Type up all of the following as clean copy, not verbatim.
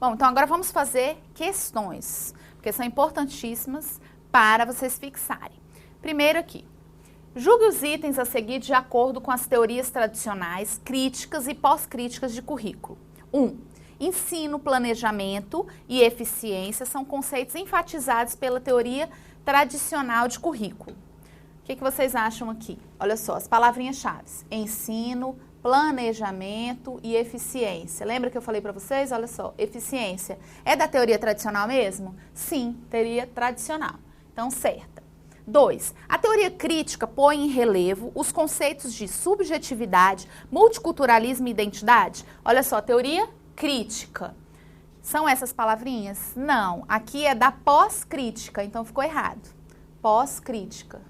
Bom, então agora vamos fazer questões, porque são importantíssimas para vocês fixarem. Primeiro aqui. Julgue os itens a seguir de acordo com as teorias tradicionais, críticas e pós-críticas de currículo. 1. Ensino, planejamento e eficiência são conceitos enfatizados pela teoria tradicional de currículo. O que vocês acham aqui? Olha só, as palavrinhas-chave. Ensino, planejamento e eficiência. Lembra que eu falei para vocês? Olha só, eficiência. É da teoria tradicional mesmo? Sim, teoria tradicional. Então, certa. 2. A teoria crítica põe em relevo os conceitos de subjetividade, multiculturalismo e identidade. Olha só, teoria crítica. São essas palavrinhas? Não. Aqui é da pós-crítica, então ficou errado. Pós-crítica.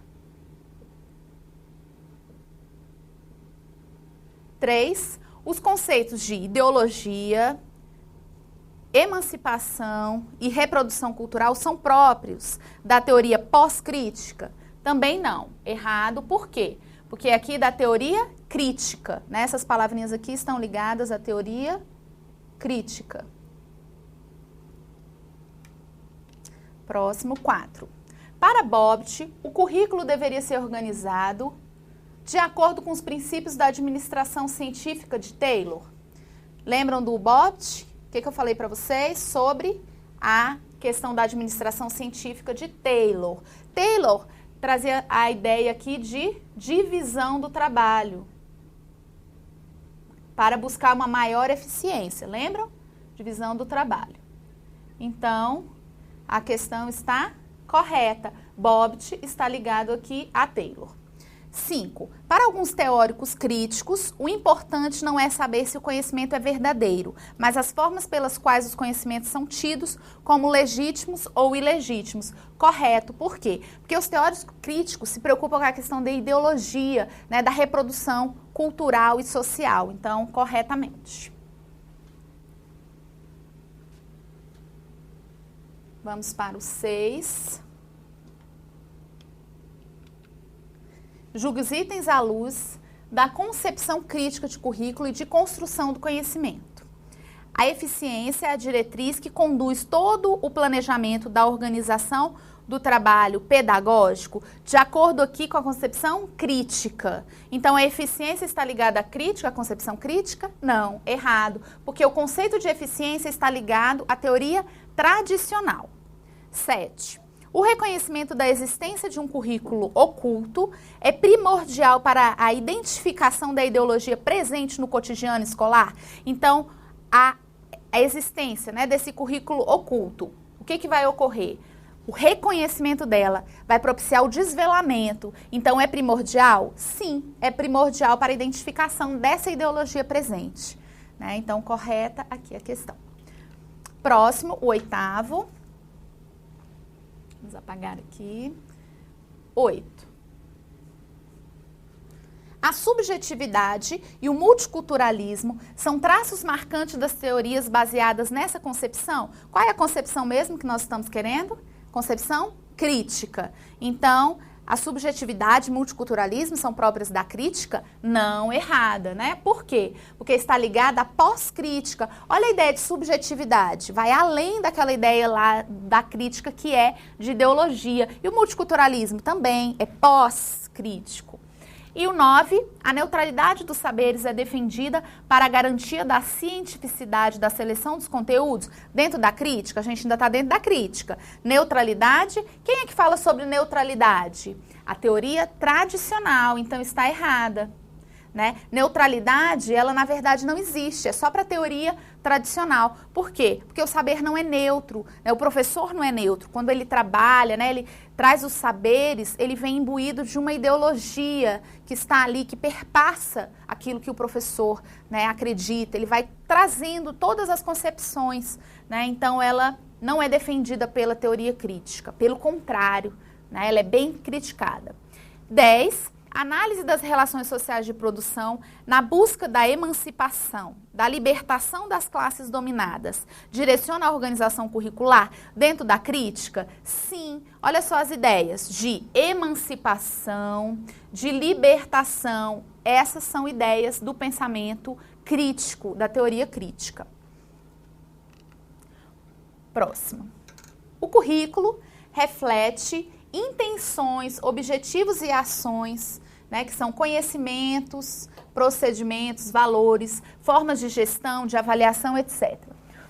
3. Os conceitos de ideologia, emancipação e reprodução cultural são próprios da teoria pós-crítica? Também não. Errado. Por quê? Porque aqui da teoria crítica, né? Essas palavrinhas aqui estão ligadas à teoria crítica. Próximo, 4. Para Bobbitt, o currículo deveria ser organizado de acordo com os princípios da administração científica de Taylor. Lembram do Bobbitt? O que eu falei para vocês sobre a questão da administração científica de Taylor? Taylor trazia a ideia aqui de divisão do trabalho para buscar uma maior eficiência. Lembram? Divisão do trabalho. Então, a questão está correta. Bobbitt está ligado aqui a Taylor. 5. Para alguns teóricos críticos, o importante não é saber se o conhecimento é verdadeiro, mas as formas pelas quais os conhecimentos são tidos como legítimos ou ilegítimos. Correto. Por quê? Porque os teóricos críticos se preocupam com a questão da ideologia, né, da reprodução cultural e social. Então, corretamente. Vamos para o 6. Julgue os itens à luz da concepção crítica de currículo e de construção do conhecimento. A eficiência é a diretriz que conduz todo o planejamento da organização do trabalho pedagógico, de acordo aqui com a concepção crítica. Então, a eficiência está ligada à crítica, à concepção crítica? Não, errado, porque o conceito de eficiência está ligado à teoria tradicional. 7. O reconhecimento da existência de um currículo oculto é primordial para a identificação da ideologia presente no cotidiano escolar. Então, a existência, né, desse currículo oculto, o que vai ocorrer? O reconhecimento dela vai propiciar o desvelamento. Então, é primordial? Sim, é primordial para a identificação dessa ideologia presente. Né? Então, correta aqui a questão. Próximo, o 8º. Vamos apagar aqui. 8. A subjetividade e o multiculturalismo são traços marcantes das teorias baseadas nessa concepção? Qual é a concepção mesmo que nós estamos querendo? Concepção crítica. Então, a subjetividade e multiculturalismo são próprias da crítica? Não, errada, né? Por quê? Porque está ligada à pós-crítica. Olha a ideia de subjetividade, vai além daquela ideia lá da crítica que é de ideologia. E o multiculturalismo também é pós-crítico. E o 9, a neutralidade dos saberes é defendida para a garantia da cientificidade da seleção dos conteúdos dentro da crítica. A gente ainda está dentro da crítica. Neutralidade, quem é que fala sobre neutralidade? A teoria tradicional, então está errada. Né? Neutralidade, ela na verdade não existe, é só para a teoria tradicional. Por quê? Porque o saber não é neutro, né? O professor não é neutro. Quando ele trabalha, né, ele traz os saberes, ele vem imbuído de uma ideologia que está ali, que perpassa aquilo que o professor, né, acredita. Ele vai trazendo todas as concepções, né? Então ela não é defendida pela teoria crítica, pelo contrário, né? Ela é bem criticada. 10. Análise das relações sociais de produção na busca da emancipação, da libertação das classes dominadas. Direciona a organização curricular dentro da crítica? Sim. Olha só as ideias de emancipação, de libertação. Essas são ideias do pensamento crítico, da teoria crítica. Próximo. O currículo reflete intenções, objetivos e ações, né, que são conhecimentos, procedimentos, valores, formas de gestão, de avaliação, etc.,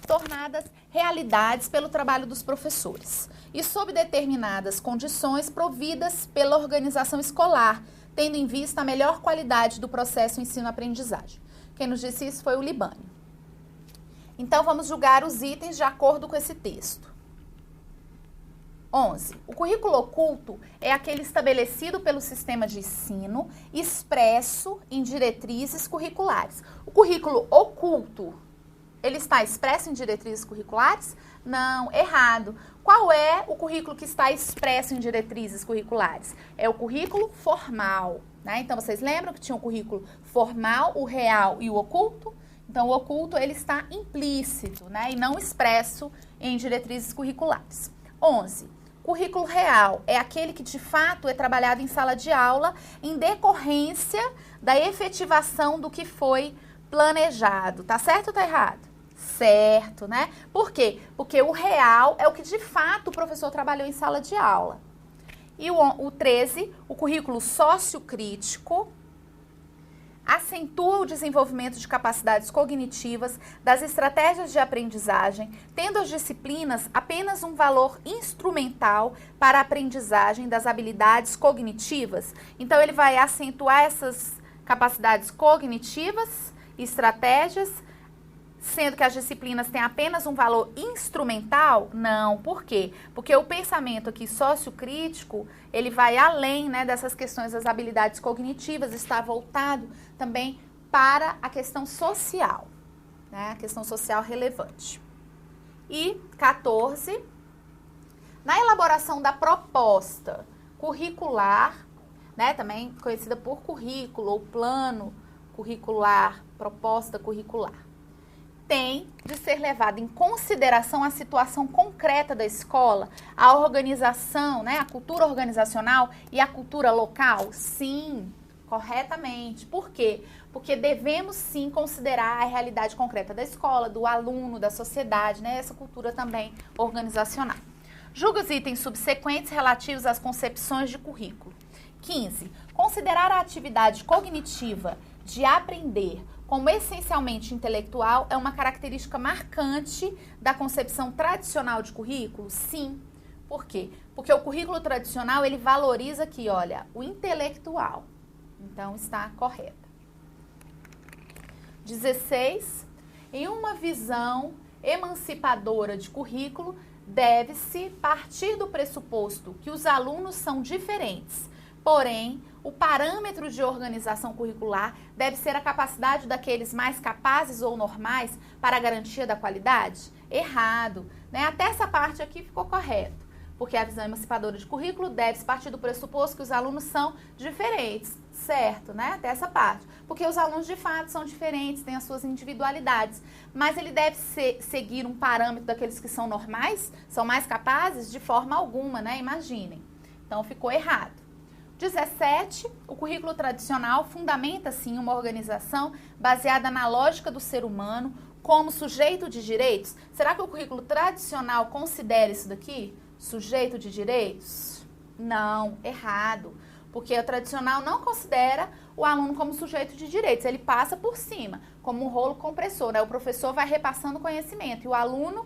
tornadas realidades pelo trabalho dos professores e sob determinadas condições providas pela organização escolar, tendo em vista a melhor qualidade do processo ensino-aprendizagem. Quem nos disse isso foi o Libânio. Então, vamos julgar os itens de acordo com esse texto. 11. O currículo oculto é aquele estabelecido pelo sistema de ensino, expresso em diretrizes curriculares. O currículo oculto, ele está expresso em diretrizes curriculares? Não, errado. Qual é o currículo que está expresso em diretrizes curriculares? É o currículo formal, né? Então, vocês lembram que tinha o currículo formal, o real e o oculto? Então, o oculto, ele está implícito, né? E não expresso em diretrizes curriculares. 11. Currículo real é aquele que, de fato, é trabalhado em sala de aula em decorrência da efetivação do que foi planejado. Tá certo ou tá errado? Certo, né? Por quê? Porque o real é o que, de fato, o professor trabalhou em sala de aula. E o 13, o currículo sociocrítico, acentua o desenvolvimento de capacidades cognitivas, das estratégias de aprendizagem, tendo as disciplinas apenas um valor instrumental para a aprendizagem das habilidades cognitivas. Então, ele vai acentuar essas capacidades cognitivas e estratégias, sendo que as disciplinas têm apenas um valor instrumental? Não. Por quê? Porque o pensamento aqui sociocrítico, ele vai além, né, dessas questões das habilidades cognitivas, está voltado também para a questão social, né, a questão social relevante. E 14, na elaboração da proposta curricular, né, também conhecida por currículo ou plano curricular, proposta curricular, tem de ser levada em consideração a situação concreta da escola, a organização, né, a cultura organizacional e a cultura local? Sim, corretamente. Por quê? Porque devemos sim considerar a realidade concreta da escola, do aluno, da sociedade, né, essa cultura também organizacional. Julga os itens subsequentes relativos às concepções de currículo. 15. Considerar a atividade cognitiva de aprender como essencialmente intelectual é uma característica marcante da concepção tradicional de currículo? Sim. Por quê? Porque o currículo tradicional, ele valoriza aqui, olha, o intelectual. Então, está correta. 16. Em uma visão emancipadora de currículo, deve-se partir do pressuposto que os alunos são diferentes. Porém, o parâmetro de organização curricular deve ser a capacidade daqueles mais capazes ou normais para a garantia da qualidade? Errado, né? Até essa parte aqui ficou correto, porque a visão emancipadora de currículo deve partir do pressuposto que os alunos são diferentes, certo, né? Até essa parte, porque os alunos de fato são diferentes, têm as suas individualidades, mas ele deve seguir um parâmetro daqueles que são normais, são mais capazes? De forma alguma, né? Imaginem. Então, ficou errado. 17, o currículo tradicional fundamenta, sim, uma organização baseada na lógica do ser humano como sujeito de direitos. Será que o currículo tradicional considera isso daqui? Sujeito de direitos? Não, errado. Porque o tradicional não considera o aluno como sujeito de direitos. Ele passa por cima, como um rolo compressor, né? O professor vai repassando conhecimento e o aluno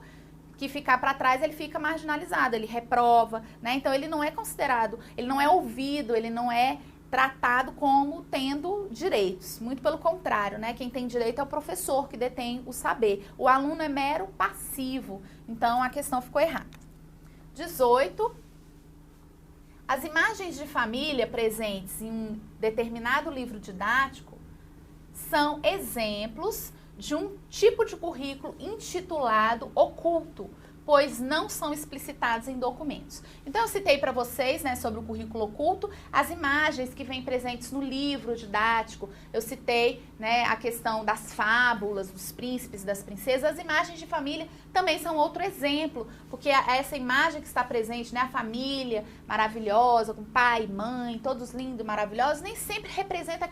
que ficar para trás, ele fica marginalizado, ele reprova, né? Então, ele não é considerado, ele não é ouvido, ele não é tratado como tendo direitos. Muito pelo contrário, né? Quem tem direito é o professor, que detém o saber. O aluno é mero passivo. Então, a questão ficou errada. 18. As imagens de família presentes em um determinado livro didático são exemplos de um tipo de currículo intitulado oculto, pois não são explicitados em documentos. Então, eu citei para vocês, né, sobre o currículo oculto, as imagens que vêm presentes no livro didático. Eu citei, né, a questão das fábulas, dos príncipes, das princesas. As imagens de família também são outro exemplo, porque essa imagem que está presente, né, a família maravilhosa, com pai, mãe, todos lindos, maravilhosos, nem sempre representa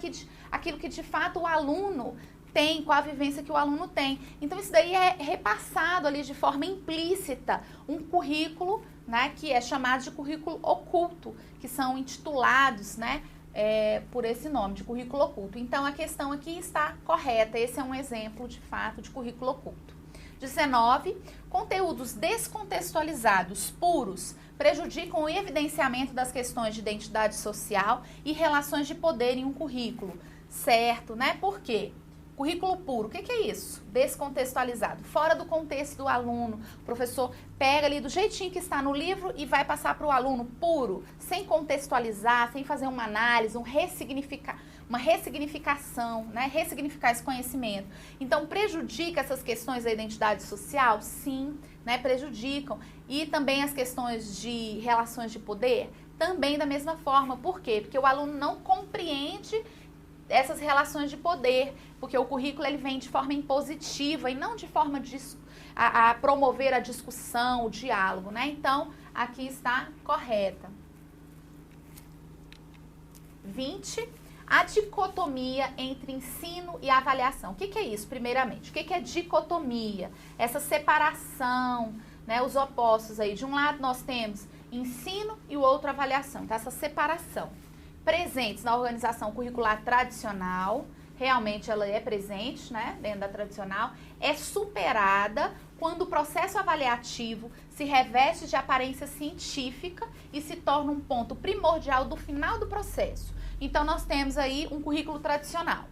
aquilo que de fato o aluno tem, qual a vivência que o aluno tem. Então, isso daí é repassado ali de forma implícita, um currículo, né, que é chamado de currículo oculto, que são intitulados, né, por esse nome, de currículo oculto. Então, a questão aqui está correta, esse é um exemplo, de fato, de currículo oculto. 19, conteúdos descontextualizados, puros, prejudicam o evidenciamento das questões de identidade social e relações de poder em um currículo. Certo, né? Por quê? Currículo puro, o que é isso? Descontextualizado, fora do contexto do aluno. O professor pega ali do jeitinho que está no livro e vai passar para o aluno puro, sem contextualizar, sem fazer uma análise, uma ressignificação, né? Ressignificar esse conhecimento. Então, prejudica essas questões da identidade social? Sim, né? Prejudicam. E também as questões de relações de poder? Também da mesma forma. Por quê? Porque o aluno não compreende essas relações de poder, porque o currículo ele vem de forma impositiva e não de forma a promover a discussão, o diálogo, né? Então, aqui está correta. 20, a dicotomia entre ensino e avaliação. O que é isso, primeiramente? O que é dicotomia? Essa separação, né? Os opostos aí. De um lado nós temos ensino e o outro avaliação. Então, essa separação. Presentes na organização curricular tradicional, realmente ela é presente, né, dentro da tradicional, é superada quando o processo avaliativo se reveste de aparência científica e se torna um ponto primordial do final do processo. Então, nós temos aí um currículo tradicional.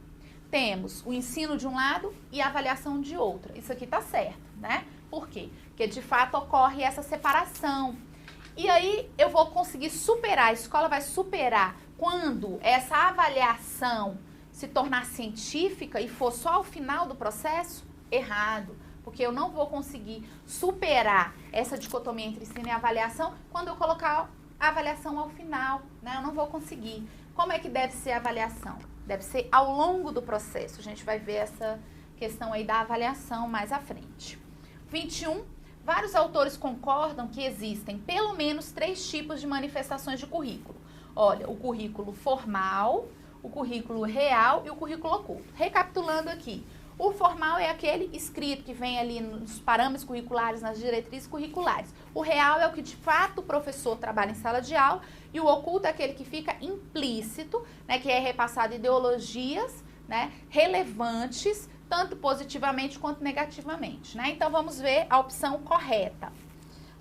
Temos o ensino de um lado e a avaliação de outro. Isso aqui tá certo, né? Por quê? Porque, de fato, ocorre essa separação. E aí, eu vou conseguir superar, a escola vai superar quando essa avaliação se tornar científica e for só ao final do processo? Errado, porque eu não vou conseguir superar essa dicotomia entre ensino e avaliação quando eu colocar a avaliação ao final, né? Eu não vou conseguir. Como é que deve ser a avaliação? Deve ser ao longo do processo. A gente vai ver essa questão aí da avaliação mais à frente. 21. Vários autores concordam que existem pelo menos 3 tipos de manifestações de currículo. Olha, o currículo formal, o currículo real e o currículo oculto. Recapitulando aqui, o formal é aquele escrito que vem ali nos parâmetros curriculares, nas diretrizes curriculares. O real é o que de fato o professor trabalha em sala de aula e o oculto é aquele que fica implícito, né, que é repassado ideologias, né, relevantes, tanto positivamente quanto negativamente, né? Então, vamos ver a opção correta.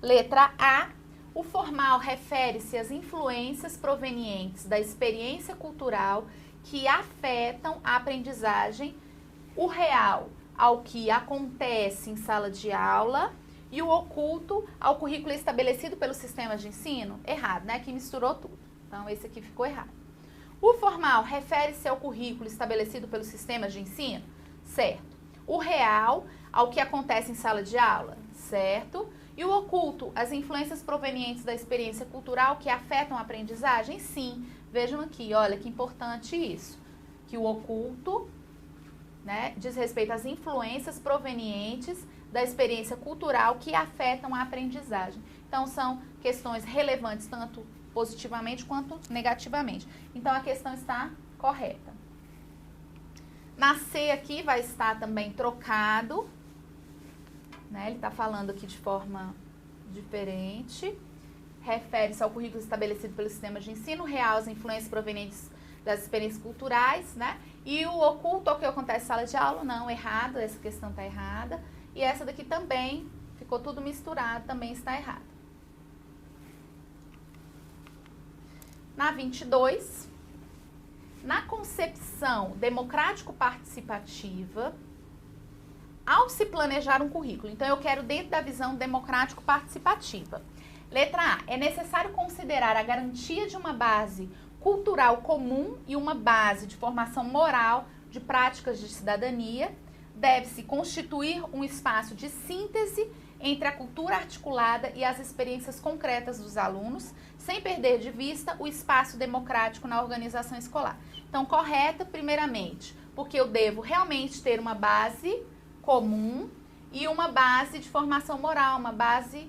Letra A. O formal refere-se às influências provenientes da experiência cultural que afetam a aprendizagem, o real ao que acontece em sala de aula e o oculto ao currículo estabelecido pelo sistema de ensino. Errado, né? Aqui misturou tudo. Então, esse aqui ficou errado. O formal refere-se ao currículo estabelecido pelo sistema de ensino? Certo. O real ao que acontece em sala de aula? Certo. E o oculto, as influências provenientes da experiência cultural que afetam a aprendizagem? Sim. Vejam aqui, olha que importante isso. Que o oculto, né, diz respeito às influências provenientes da experiência cultural que afetam a aprendizagem. Então, são questões relevantes tanto positivamente quanto negativamente. Então, a questão está correta. Na C aqui vai estar também trocado. Né? Ele está falando aqui de forma diferente. Refere-se ao currículo estabelecido pelo sistema de ensino real, as influências provenientes das experiências culturais, né? E o oculto ao que acontece em sala de aula? Não, errado, essa questão está errada. E essa daqui também, ficou tudo misturado, também está errada. Na 22, na concepção democrático-participativa, ao se planejar um currículo, então eu quero dentro da visão democrático-participativa. Letra A, é necessário considerar a garantia de uma base cultural comum e uma base de formação moral de práticas de cidadania. Deve-se constituir um espaço de síntese entre a cultura articulada e as experiências concretas dos alunos, sem perder de vista o espaço democrático na organização escolar. Então, correta, primeiramente, porque eu devo realmente ter uma base comum e uma base de formação moral, uma base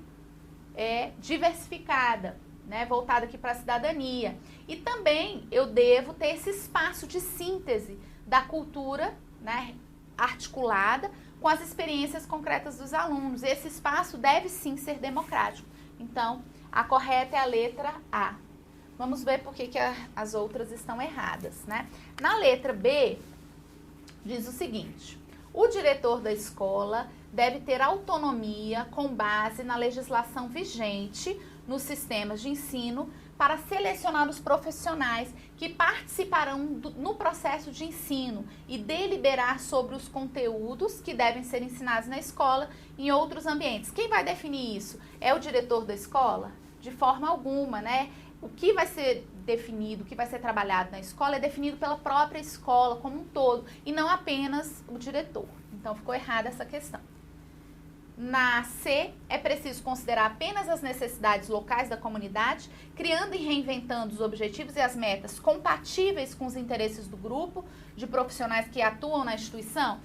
diversificada, né, voltada aqui para a cidadania. E também eu devo ter esse espaço de síntese da cultura, né, articulada com as experiências concretas dos alunos. Esse espaço deve sim ser democrático. Então, a correta é a letra A. Vamos ver por que as outras estão erradas, né? Na letra B, diz o seguinte: o diretor da escola deve ter autonomia com base na legislação vigente nos sistemas de ensino para selecionar os profissionais que participarão no processo de ensino e deliberar sobre os conteúdos que devem ser ensinados na escola e em outros ambientes. Quem vai definir isso? É o diretor da escola? De forma alguma, né? O que vai ser definido, o que vai ser trabalhado na escola é definido pela própria escola como um todo e não apenas o diretor. Então ficou errada essa questão. Na C, é preciso considerar apenas as necessidades locais da comunidade, criando e reinventando os objetivos e as metas compatíveis com os interesses do grupo de profissionais que atuam na instituição.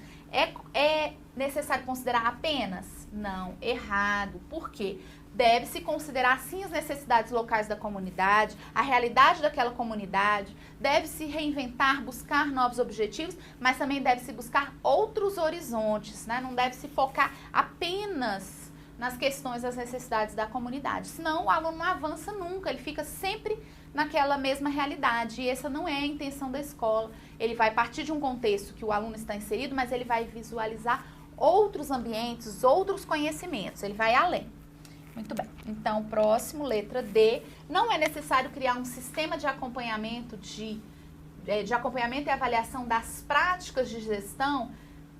É necessário considerar apenas? Não, errado. Por quê? Deve-se considerar, sim, as necessidades locais da comunidade, a realidade daquela comunidade, deve-se reinventar, buscar novos objetivos, mas também deve-se buscar outros horizontes, né? Não deve-se focar apenas nas questões das necessidades da comunidade, senão o aluno não avança nunca, ele fica sempre naquela mesma realidade, e essa não é a intenção da escola. Ele vai partir de um contexto que o aluno está inserido, mas ele vai visualizar outros ambientes, outros conhecimentos, ele vai além. Muito bem. Então, próximo, letra D. Não é necessário criar um sistema de acompanhamento, de acompanhamento e avaliação das práticas de gestão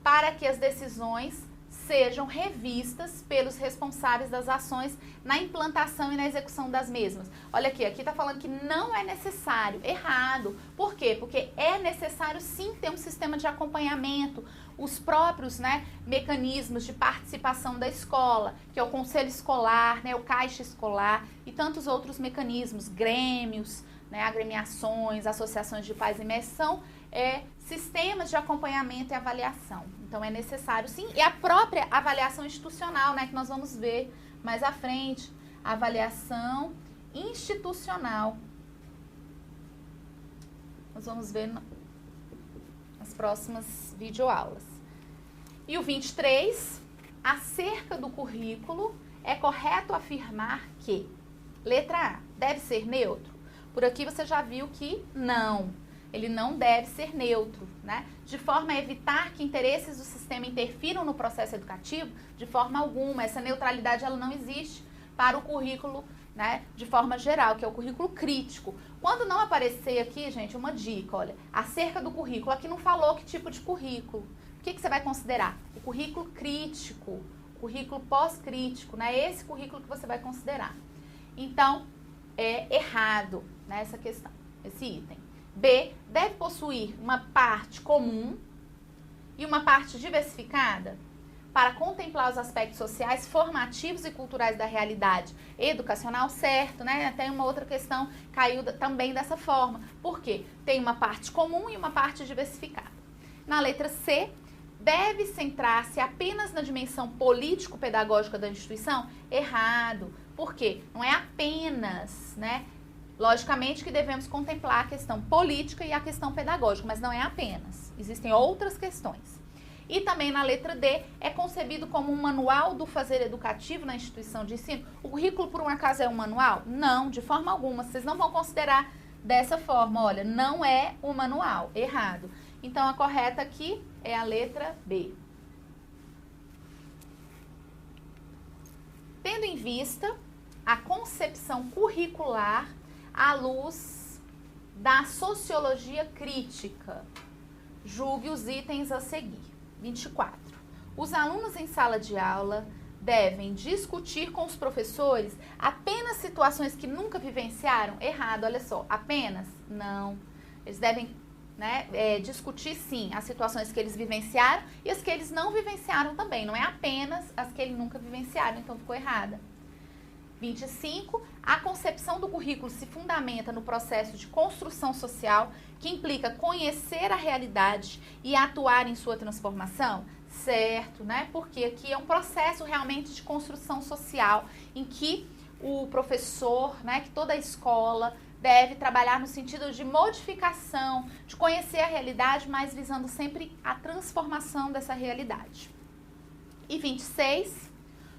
para que as decisões sejam revistas pelos responsáveis das ações na implantação e na execução das mesmas. Olha aqui está falando que não é necessário. Errado. Por quê? Porque é necessário sim ter um sistema de acompanhamento, os próprios, né, mecanismos de participação da escola, que é o conselho escolar, né, o caixa escolar e tantos outros mecanismos, grêmios, né, agremiações, associações de pais e mestres, são sistemas de acompanhamento e avaliação. Então, é necessário, sim, e a própria avaliação institucional, né, que nós vamos ver mais à frente, avaliação institucional. Nós vamos ver nas próximas videoaulas. E o 23, acerca do currículo, é correto afirmar que, letra A, deve ser neutro? Por aqui você já viu que não. Ele não deve ser neutro, né? De forma a evitar que interesses do sistema interfiram no processo educativo, de forma alguma. Essa neutralidade ela não existe para o currículo, né, de forma geral, que é o currículo crítico. Quando não aparecer aqui, gente, uma dica, olha, acerca do currículo, aqui não falou que tipo de currículo. O que você vai considerar? O currículo crítico, o currículo pós-crítico, né? Esse currículo que você vai considerar. Então, é errado, né, essa questão, esse item. B, deve possuir uma parte comum e uma parte diversificada para contemplar os aspectos sociais, formativos e culturais da realidade educacional, certo, né? Até uma outra questão caiu também dessa forma. Por quê? Tem uma parte comum e uma parte diversificada. Na letra C, deve centrar-se apenas na dimensão político-pedagógica da instituição? Errado. Por quê? Não é apenas, né? Logicamente que devemos contemplar a questão política e a questão pedagógica, mas não é apenas. Existem outras questões. E também na letra D, é concebido como um manual do fazer educativo na instituição de ensino. O currículo, por um acaso, é um manual? Não, de forma alguma. Vocês não vão considerar dessa forma. Olha, não é um manual. Errado. Então, a correta aqui é a letra B. Tendo em vista a concepção curricular à luz da sociologia crítica, julgue os itens a seguir. 24. Os alunos em sala de aula devem discutir com os professores apenas situações que nunca vivenciaram? Errado, olha só. Apenas? Não. Eles devem, né, discutir, sim, as situações que eles vivenciaram e as que eles não vivenciaram também. Não é apenas as que eles nunca vivenciaram, então ficou errada. 25. A concepção do currículo se fundamenta no processo de construção social que implica conhecer a realidade e atuar em sua transformação? Certo, né? Porque aqui é um processo realmente de construção social em que o professor, né, que toda a escola deve trabalhar no sentido de modificação, de conhecer a realidade, mas visando sempre a transformação dessa realidade. E 26,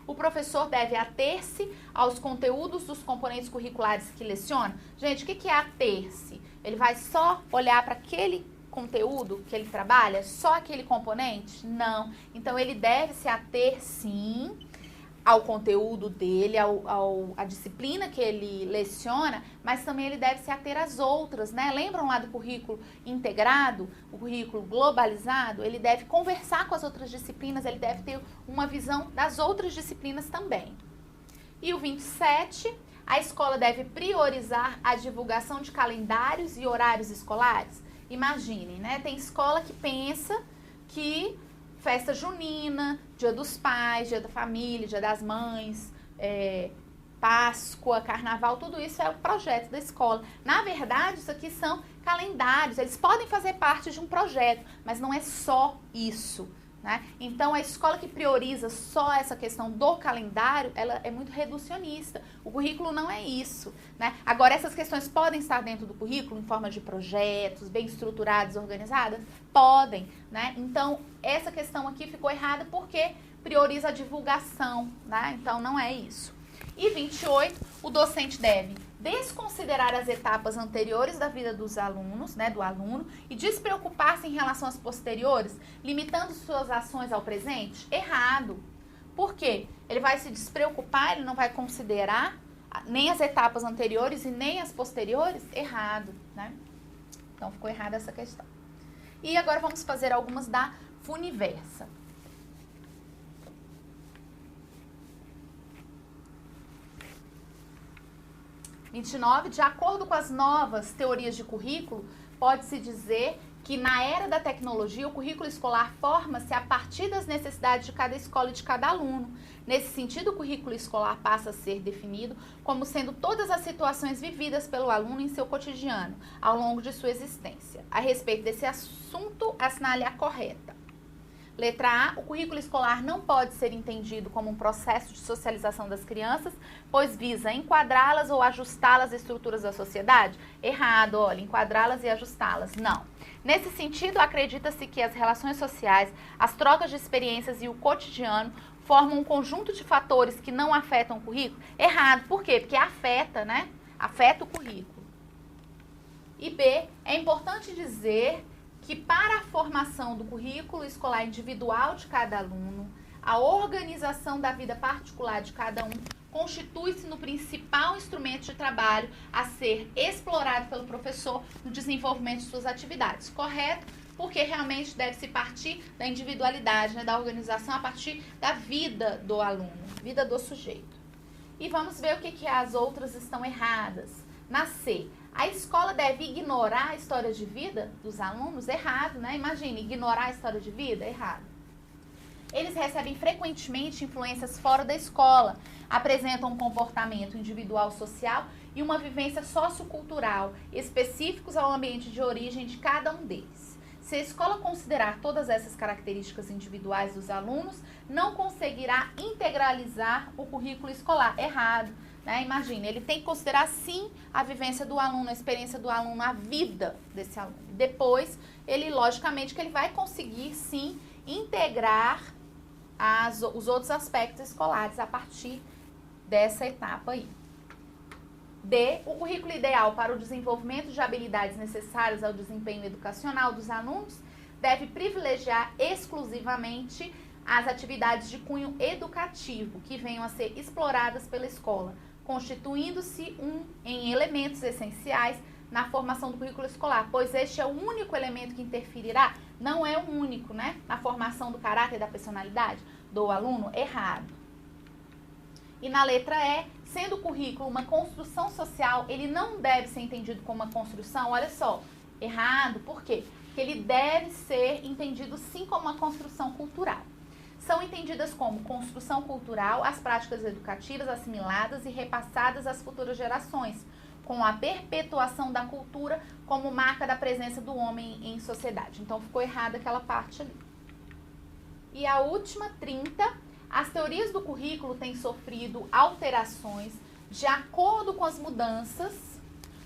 o professor deve ater-se aos conteúdos dos componentes curriculares que leciona. Gente, o que é ater-se? Ele vai só olhar para aquele conteúdo que ele trabalha, só aquele componente? Não. Então, ele deve se ater, sim, ao conteúdo dele, à disciplina que ele leciona, mas também ele deve se ater às outras, né? Lembram lá do currículo integrado, o currículo globalizado? Ele deve conversar com as outras disciplinas, ele deve ter uma visão das outras disciplinas também. E o 27, a escola deve priorizar a divulgação de calendários e horários escolares. Imaginem, né? Tem escola que pensa que festa junina, dia dos pais, dia da família, dia das mães, Páscoa, carnaval, tudo isso é o projeto da escola. Na verdade, isso aqui são calendários, eles podem fazer parte de um projeto, mas não é só isso, né? Então, a escola que prioriza só essa questão do calendário, ela é muito reducionista. O currículo não é isso, né? Agora, essas questões podem estar dentro do currículo em forma de projetos, bem estruturados, organizadas? Podem, né? Então, essa questão aqui ficou errada porque prioriza a divulgação, né? Então, não é isso. E 28, o docente deve desconsiderar as etapas anteriores da vida dos alunos, né, do aluno, e despreocupar-se em relação às posteriores, limitando suas ações ao presente? Errado. Por quê? Ele vai se despreocupar, ele não vai considerar nem as etapas anteriores e nem as posteriores? Errado, né? Então, ficou errada essa questão. E agora vamos fazer algumas da Funiversa. De acordo com as novas teorias de currículo, pode-se dizer que na era da tecnologia o currículo escolar forma-se a partir das necessidades de cada escola e de cada aluno. Nesse sentido, o currículo escolar passa a ser definido como sendo todas as situações vividas pelo aluno em seu cotidiano, ao longo de sua existência. A respeito desse assunto, assinale a correta. Letra A, o currículo escolar não pode ser entendido como um processo de socialização das crianças, pois visa enquadrá-las ou ajustá-las às estruturas da sociedade? Errado, olha, enquadrá-las e ajustá-las, não. Nesse sentido, acredita-se que as relações sociais, as trocas de experiências e o cotidiano formam um conjunto de fatores que não afetam o currículo? Errado, por quê? Porque afeta, né? Afeta o currículo. E B, é importante dizer que para a formação do currículo escolar individual de cada aluno, a organização da vida particular de cada um constitui-se no principal instrumento de trabalho a ser explorado pelo professor no desenvolvimento de suas atividades. Correto? Porque realmente deve-se partir da individualidade, né, da organização a partir da vida do aluno, vida do sujeito. E vamos ver o que as outras estão erradas. Na C, a escola deve ignorar a história de vida dos alunos? Errado, né? Imagine, ignorar a história de vida? Errado. Eles recebem frequentemente influências fora da escola, apresentam um comportamento individual social e uma vivência sociocultural específicos ao ambiente de origem de cada um deles. Se a escola considerar todas essas características individuais dos alunos, não conseguirá integralizar o currículo escolar. Errado. Né? Imagine, ele tem que considerar sim a vivência do aluno, a experiência do aluno, a vida desse aluno. Depois, ele, logicamente, que ele vai conseguir sim integrar os outros aspectos escolares a partir dessa etapa aí. D, o currículo ideal para o desenvolvimento de habilidades necessárias ao desempenho educacional dos alunos deve privilegiar exclusivamente as atividades de cunho educativo que venham a ser exploradas pela escola, constituindo-se em elementos essenciais na formação do currículo escolar, pois este é o único elemento que interferirá, não é o único, né, na formação do caráter e da personalidade do aluno. Errado. E na letra E, sendo o currículo uma construção social, ele não deve ser entendido como uma construção, olha só, errado, por quê? Porque ele deve ser entendido sim como uma construção cultural. São entendidas como construção cultural as práticas educativas assimiladas e repassadas às futuras gerações, com a perpetuação da cultura como marca da presença do homem em sociedade. Então, ficou errada aquela parte ali. E a última, 30, as teorias do currículo têm sofrido alterações de acordo com as mudanças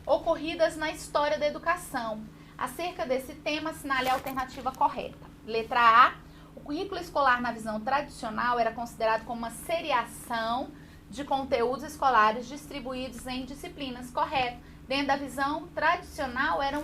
ocorridas na história da educação. Acerca desse tema, assinale a alternativa correta. Letra A. O currículo escolar na visão tradicional era considerado como uma seriação de conteúdos escolares distribuídos em disciplinas. Correto. Dentro da visão tradicional era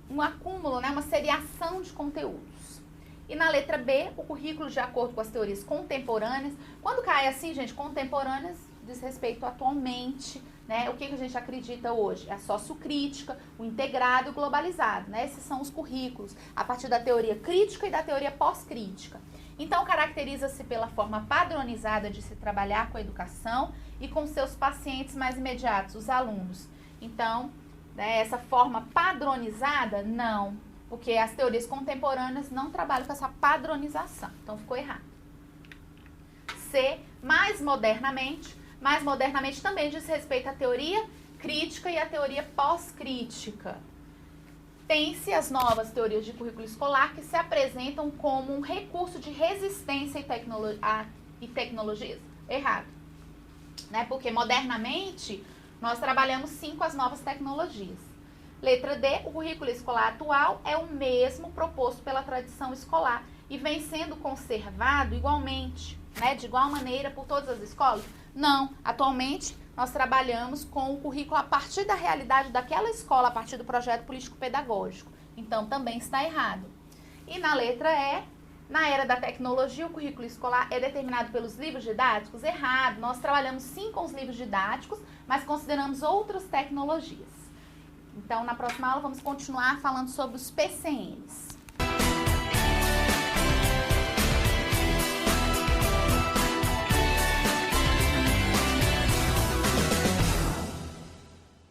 um acúmulo, né? Uma seriação de conteúdos. E na letra B, o currículo de acordo com as teorias contemporâneas. Quando cai assim, gente, contemporâneas diz respeito atualmente, né? O que a gente acredita hoje? A sociocrítica, o integrado e o globalizado, né? Esses são os currículos, a partir da teoria crítica e da teoria pós-crítica. Então, caracteriza-se pela forma padronizada de se trabalhar com a educação e com seus pacientes mais imediatos, os alunos. Então, né, essa forma padronizada, não, porque as teorias contemporâneas não trabalham com essa padronização, então ficou errado. C, mais modernamente também diz respeito à teoria crítica e à teoria pós-crítica. Tem-se as novas teorias de currículo escolar que se apresentam como um recurso de resistência e tecnologias. Errado. Né? Porque modernamente nós trabalhamos sim com as novas tecnologias. Letra D, o currículo escolar atual é o mesmo proposto pela tradição escolar e vem sendo conservado igualmente, né, de igual maneira por todas as escolas? Não, atualmente nós trabalhamos com o currículo a partir da realidade daquela escola, a partir do projeto político-pedagógico. Então, também está errado. E na letra E, na era da tecnologia, o currículo escolar é determinado pelos livros didáticos? Errado. Nós trabalhamos sim com os livros didáticos, mas consideramos outras tecnologias. Então, na próxima aula, vamos continuar falando sobre os PCNs.